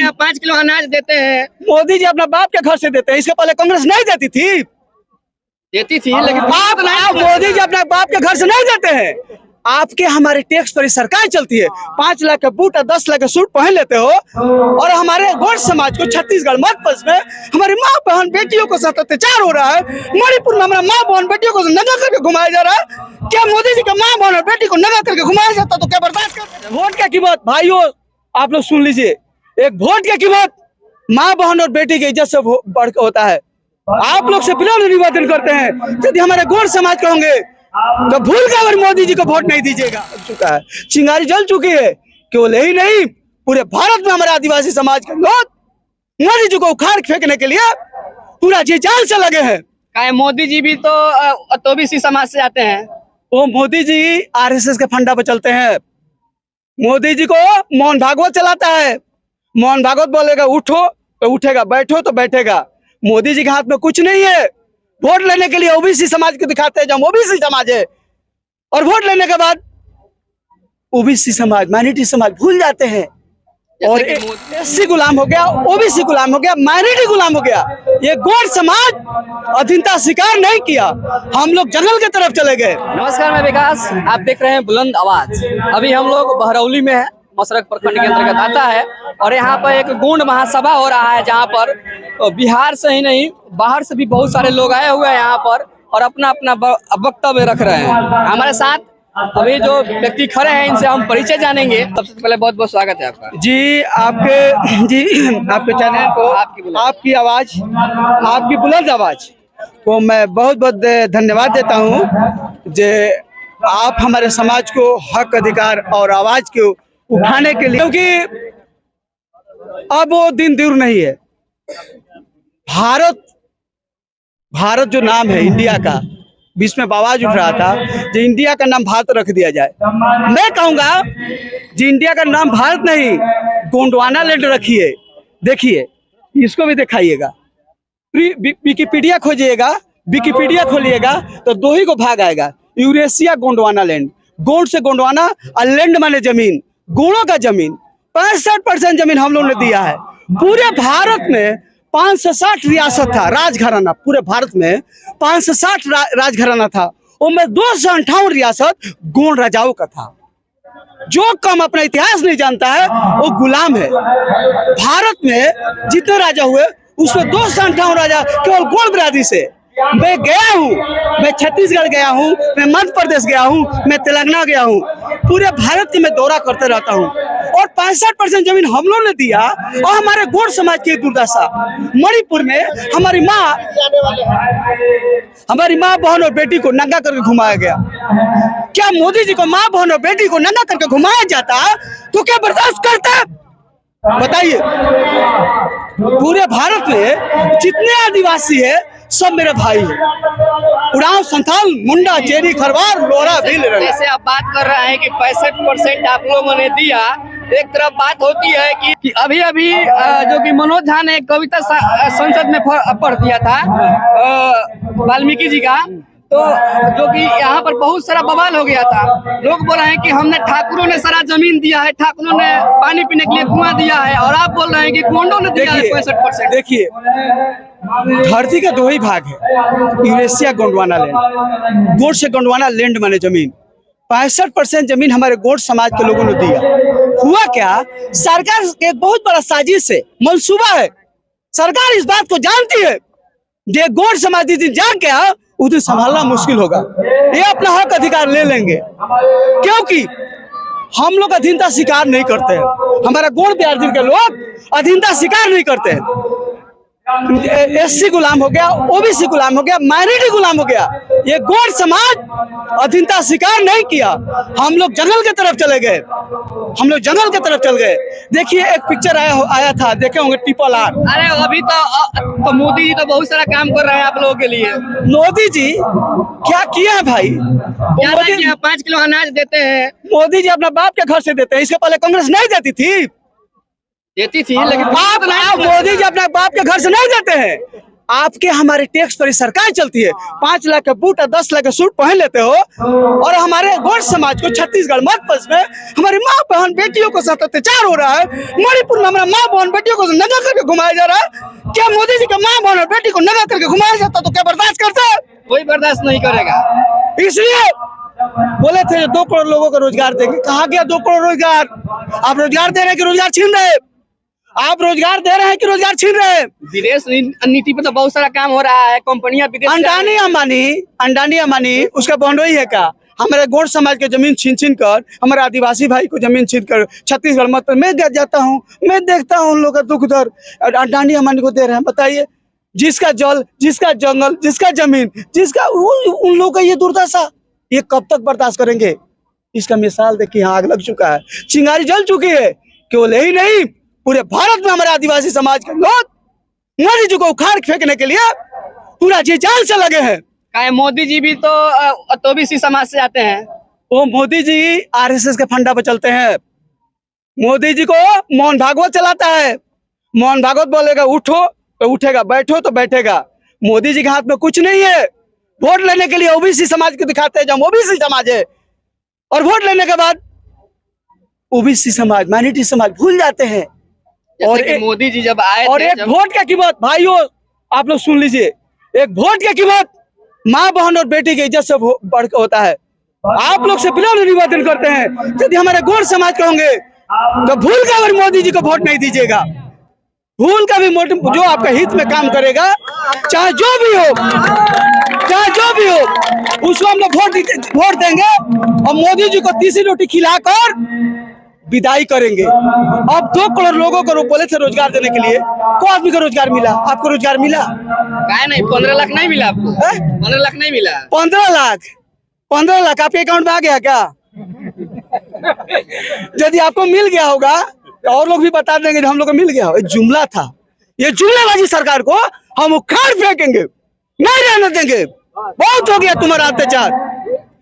यहाँ 5 किलो अनाज देते हैं। मोदी जी अपना बाप के घर से देते हैं, इसके पहले कांग्रेस नहीं देती थी। लेकिन आप मोदी जी अपने बाप के घर से नहीं देते हैं। आपके हमारे टैक्स पर सरकार चलती है। 5 लाख का बूट और 10 लाख का सूट पहन लेते हो, और हमारे गौड़ समाज को छत्तीसगढ़ मध्य प्रदेश में हमारी माँ बहन बेटियों को साथ अत्याचार हो रहा है। मणिपुर में हमारा माँ बहन बेटियों को नंगा करके घुमाया जा रहा है। क्या मोदी जी का माँ बहन और बेटी को नंगा करके घुमाया जाता तो क्या बर्दाश्त करते? वोट क्या कीमत भाइयों, आप लोग सुन लीजिए। एक वोट की कीमत माँ बहन और बेटी की इज्जत से बढ़ के होता है। आप लोग से विनम्र निवेदन करते हैं, यदि हमारे गौड़ समाज के होंगे तो भूल कर अगर मोदी जी को वोट नहीं दीजिएगा। चुका है, चिंगारी जल चुकी है। केवल यही नहीं, पूरे भारत में हमारे आदिवासी समाज के लोग मोदी जी को उखाड़ फेंकने के लिए पूरा जी जान से लगे हैं। मोदी जी भी तो ओबीसी समाज से आते हैं। वो मोदी जी आरएसएस के फंडा पर चलते हैं। मोदी जी को मोहन भागवत चलाता है। मोहन भागवत बोलेगा उठो तो उठेगा, बैठो तो बैठेगा। मोदी जी के हाथ में कुछ नहीं है। वोट लेने के लिए ओबीसी समाज को दिखाते हैं, जब ओबीसी समाज है, और वोट लेने के बाद ओबीसी समाज, माइनॉरिटी समाज भूल जाते हैं। और एससी गुलाम हो गया, ओबीसी गुलाम हो गया, माइनॉरिटी गुलाम हो गया। ये गौड़ समाज अधीनता स्वीकार नहीं किया। हम लोग जंगल की तरफ चले गए। नमस्कार, मैं विकास, आप देख रहे हैं बुलंद आवाज। अभी हम लोग बहरौली में है, मसरक प्रखंड के अंतर्गत आता है, और यहाँ पर एक गौड़ महासभा हो रहा है, जहाँ पर बिहार से ही नहीं बाहर से भी बहुत सारे लोग आए हुए हैं यहाँ पर, और अपना अपना वक्तव्य रख रहे हैं। हमारे साथ अभी जो व्यक्ति खड़े हैं, इनसे हम परिचय जानेंगे। सबसे पहले बहुत बहुत स्वागत है आपका जी। आपके चैनल को आपकी आवाज, आपकी बुलंद आवाज को मैं बहुत बहुत धन्यवाद देता हूँ। जे आप हमारे समाज को हक, अधिकार और आवाज को उठाने के लिए, क्योंकि अब वो दिन दूर नहीं है। भारत जो नाम है इंडिया का, बीच में आवाज उठ रहा था जो इंडिया का नाम भारत रख दिया जाए। मैं कहूंगा जी, इंडिया का नाम भारत नहीं, गोंडवाना लैंड रखिए। देखिए, इसको भी दिखाइएगा। विकिपीडिया खोजिएगा, विकिपीडिया खोलिएगा तो दो ही को भाग आएगा, यूरेशिया गोंडवाना लैंड। गोंड से गोंडवाना, और लैंड माने जमीन, गोड़ों का जमीन। 65% जमीन हम लोग ने दिया है। पूरे भारत में 560 रियासत था, राजघराना। पूरे भारत में 560 राजघराना था, उनमें 258 रियासत गोंड राजाओं का था। जो कम अपना इतिहास नहीं जानता है वो गुलाम है। भारत में जितने राजा हुए उसमें 258 राजा केवल गोंड बिरादरी से। मैं गया हूँ, मैं छत्तीसगढ़ गया हूँ, मैं मध्य प्रदेश गया हूँ, मैं तेलंगाना गया हूँ। पूरे भारत के मैं दौरा करते रहता हूँ, और 65% जमीन हम लोगों ने दिया। और हमारे गौड़ समाज की दुर्दशा, मणिपुर में हमारी माँ बहन और बेटी को नंगा करके घुमाया गया। क्या मोदी जी को माँ बहन और बेटी को नंगा करके घुमाया जाता तो क्या बर्दाश्त करता? बताइए। पूरे भारत में जितने आदिवासी है सब मेरे भाई है। उड़ाव, संथाल, मुंडा, चेरी, खरवार, लोरा, भील। जैसे आप बात कर रहे हैं कि 65% आप लोगों ने दिया, एक तरफ बात होती है कि अभी जो कि मनोज झा ने कविता संसद में पढ़ दिया था वाल्मीकि जी का, तो जो कि यहाँ पर बहुत सारा बवाल हो गया था। लोग बोल रहे हैं कि हमने ठाकुरों ने सारा जमीन दिया है, ठाकुरों ने पानी पीने के लिए कुआं दिया है, और आप बोल रहे हैं कि गोंडों ने दिया है 65%। देखिए, धरती का दो ही भाग है, यूरेशिया गोंडवाना लैंड। गोंड से गोंडवाना लैंड माने जमीन। 65% जमीन हमारे गौड़ समाज के लोगों ने दिया। हुआ क्या, सरकार के एक बहुत बड़ा साजिश है, मंसूबा है। सरकार इस बात को जानती है, ये गौड़ समाज जिस दिन जाग गया उस दिन संभालना मुश्किल होगा। ये अपना हक अधिकार ले लेंगे, क्योंकि हम लोग अधीनता स्वीकार नहीं करते हैं। हमारा गौड़ बिरादरी के लोग अधीनता स्वीकार नहीं करते हैं। एससी गुलाम हो गया, ओबीसी गुलाम हो गया, माइनॉरिटी गुलाम हो गया। ये गौड़ समाज अधीनता स्वीकार नहीं किया। हम लोग जंगल की तरफ चले गए, हम लोग जंगल की तरफ चल गए। देखिए, एक पिक्चर आया था, देखे होंगे, ट्रिपल आर। अरे अभी तो मोदी जी तो बहुत सारा काम कर रहे हैं आप लोगों के लिए। मोदी जी क्या किया है भाई? मोदी जी 5 किलो अनाज देते हैं। मोदी जी अपना बाप के घर से देते हैं, इसके पहले कांग्रेस नहीं देती थी। लेकिन आप मोदी जी अपने बाप के घर से नहीं देते हैं। आपके हमारे टैक्स पर ही सरकार चलती है। 5 लाख का बूट और 10 लाख का सूट पहन लेते हो और हमारे गौड़ समाज को छत्तीसगढ़ मध्य प्रदेश में हमारी माँ बहन बेटियों को साथ अत्याचार हो रहा है। मणिपुर में हमारा माँ बहन बेटियों को नंगा करके घुमाया जा रहा है। क्या मोदी जी का माँ बहन और बेटी को नंगा करके घुमाया जाता तो क्या बर्दाश्त करते हैं? कोई बर्दाश्त नहीं करेगा। इसलिए बोले थे 2 करोड़ लोगों को रोजगार देंगे। कहाँ गया 2 करोड़ रोजगार? आप रोजगार दे रहे हैं कि रोजगार छीन रहे हैं? आप रोजगार दे रहे हैं कि रोजगार छीन रहे हैं? विदेश नीति पे तो बहुत सारा काम हो रहा है, कंपनियां विदेश से अंडानी अंबानी उसका बॉन्डोई है क्या? हमारे गौड़ समाज के जमीन छीन कर, हमारे आदिवासी भाई को जमीन छीन कर छत्तीसगढ़ मत मैं जाता हूँ, मैं देखता हूँ उन लोगों का दुख दर्द। अंडानी अंबानी को दे रहे हैं। बताइए, जिसका जल, जिसका जंगल, जिसका जमीन, जिसका उन लोगों का ये दुर्दशा, ये कब तक बर्दाश्त करेंगे? इसका मिसाल देखिए, आग लग चुका है, चिंगारी जल चुकी है। केवल यही नहीं, पूरे भारत में हमारे आदिवासी समाज के लोग मोदी जी को उखाड़ फेंकने के लिए पूरा जी जान से लगे हैं। क्या मोदी जी भी तो ओबीसी समाज से आते हैं। वो मोदी जी आरएसएस के फंडा पर चलते हैं। मोदी जी को मोहन भागवत चलाता है। मोहन भागवत बोलेगा उठो तो उठेगा, बैठो तो बैठेगा। मोदी जी के हाथ में कुछ नहीं है। वोट लेने के लिए ओबीसी समाज को दिखाते हैं, जब ओबीसी समाज है, और वोट लेने के बाद ओबीसी समाज, माइनॉरिटी समाज भूल जाते हैं। और मोदी जी जब आए और थे, एक वोट की कीमत, भाइयों आप लोग सुन लीजिए, एक वोट की कीमत माँ बहन और बेटी की इज्जत से बढ़ के होता है। आप लोग से विनम्र निवेदन करते हैं, यदि हमारे गौड़ समाज के होंगे तो भूल कर अगर मोदी जी को वोट नहीं दीजिएगा। भूल का भी जो आपका हित में काम करेगा, चाहे जो भी हो, उसको हम लोग वोट देंगे और मोदी जी को तीसरी रोटी खिलाकर विदाई करेंगे। अब 2 करोड़ लोगों को बोले थे रोजगार देने के लिए, को आदमी को रोजगार मिला? आपको रोजगार मिला? क्या नहीं, 15 लाख नहीं मिला आपको? 15 लाख नहीं मिला? 15 लाख आपके अकाउंट में आ गया क्या? यदि आपको मिल गया होगा तो और लोग भी बता देंगे हम लोग को मिल गया। जुमला था, ये जुमलाबाजी सरकार को हम उखाड़ फेंकेंगे, नहीं रहने देंगे। बहुत हो गया तुम्हारा अत्याचार।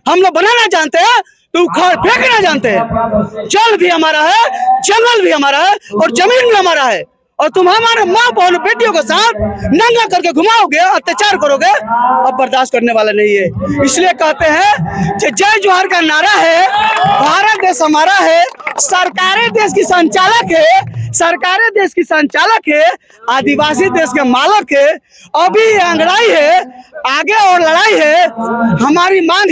हम लोग बनाना जानते हैं तो उखाड़ फेंकना जानते हैं। जल भी हमारा है, जंगल भी हमारा है और जमीन भी हमारा है। और तुम हमारे माँ बहन बेटियों के साथ नंगा करके घुमाओगे, अत्याचार करोगे, अब बर्दाश्त करने वाला नहीं है। इसलिए कहते हैं कि जय जोहार का नारा है, भारत देश हमारा है, सरकारें देश की संचालक है, सरकारें देश की संचालक है, आदिवासी देश के मालक है। अभी अंगड़ाई है, आगे और लड़ाई है। हमारी मांग